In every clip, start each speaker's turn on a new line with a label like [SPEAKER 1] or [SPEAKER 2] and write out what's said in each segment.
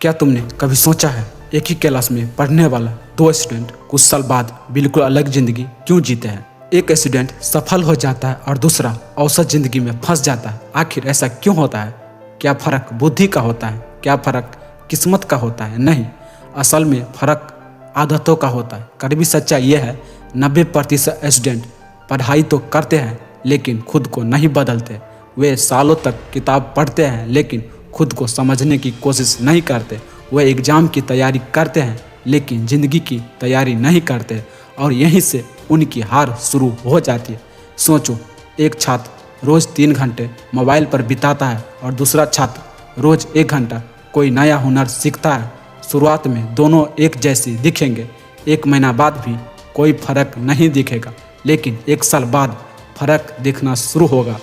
[SPEAKER 1] क्या तुमने कभी सोचा है एक ही क्लास में पढ़ने वाला दो स्टूडेंट कुछ साल बाद बिल्कुल अलग जिंदगी क्यों जीते हैं? एक स्टूडेंट सफल हो जाता है और दूसरा औसत जिंदगी में फंस जाता है। आखिर ऐसा क्यों होता है? क्या फर्क बुद्धि का होता है? क्या फर्क किस्मत का होता है? नहीं, असल में फर्क आदतों का होता है। कड़वी सच्चाई यह है, 90% स्टूडेंट पढ़ाई तो करते हैं लेकिन खुद को नहीं बदलते। वे सालों तक किताब पढ़ते हैं लेकिन खुद को समझने की कोशिश नहीं करते। वे एग्ज़ाम की तैयारी करते हैं लेकिन ज़िंदगी की तैयारी नहीं करते, और यहीं से उनकी हार शुरू हो जाती है। सोचो, एक छात्र रोज़ 3 घंटे मोबाइल पर बिताता है और दूसरा छात्र रोज़ 1 घंटा कोई नया हुनर सीखता है। शुरुआत में दोनों एक जैसे दिखेंगे, 1 महीना बाद भी कोई फ़र्क नहीं दिखेगा, लेकिन 1 साल बाद फ़र्क दिखना शुरू होगा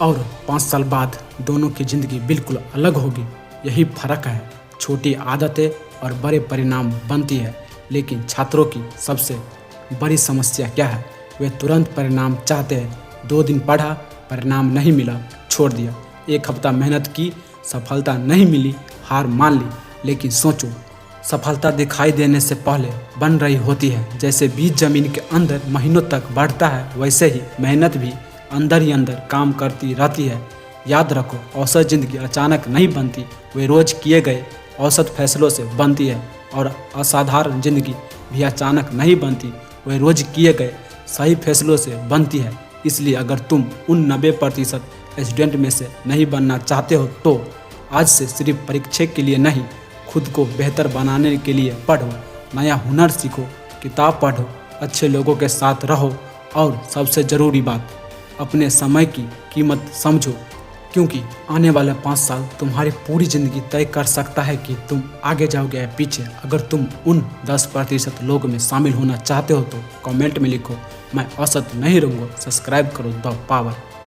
[SPEAKER 1] और 5 साल बाद दोनों की ज़िंदगी बिल्कुल अलग होगी। यही फ़र्क है। छोटी आदतें और बड़े परिणाम बनती है, लेकिन छात्रों की सबसे बड़ी समस्या क्या है? वे तुरंत परिणाम चाहते हैं। 2 दिन पढ़ा, परिणाम नहीं मिला, छोड़ दिया। 1 हफ्ता मेहनत की, सफलता नहीं मिली, हार मान ली। लेकिन सोचो, सफलता दिखाई देने से पहले बन रही होती है। जैसे बीज जमीन के अंदर महीनों तक बढ़ता है, वैसे ही मेहनत भी अंदर ही अंदर काम करती रहती है। याद रखो, औसत ज़िंदगी अचानक नहीं बनती, वे रोज़ किए गए औसत फैसलों से बनती है। और असाधारण ज़िंदगी भी अचानक नहीं बनती, वे रोज़ किए गए सही फैसलों से बनती है। इसलिए अगर तुम उन 90% स्टूडेंट में से नहीं बनना चाहते हो तो आज से सिर्फ परीक्षा के लिए नहीं, खुद को बेहतर बनाने के लिए पढ़ो, नया हुनर सीखो, किताब पढ़ो, अच्छे लोगों के साथ रहो, और सबसे ज़रूरी बात, अपने समय की कीमत समझो, क्योंकि आने वाले 5 साल तुम्हारी पूरी ज़िंदगी तय कर सकता है कि तुम आगे जाओगे या पीछे। अगर तुम उन 10% लोगों में शामिल होना चाहते हो तो कमेंट में लिखो, मैं औसत नहीं रहूँगा। सब्सक्राइब करो द पावर।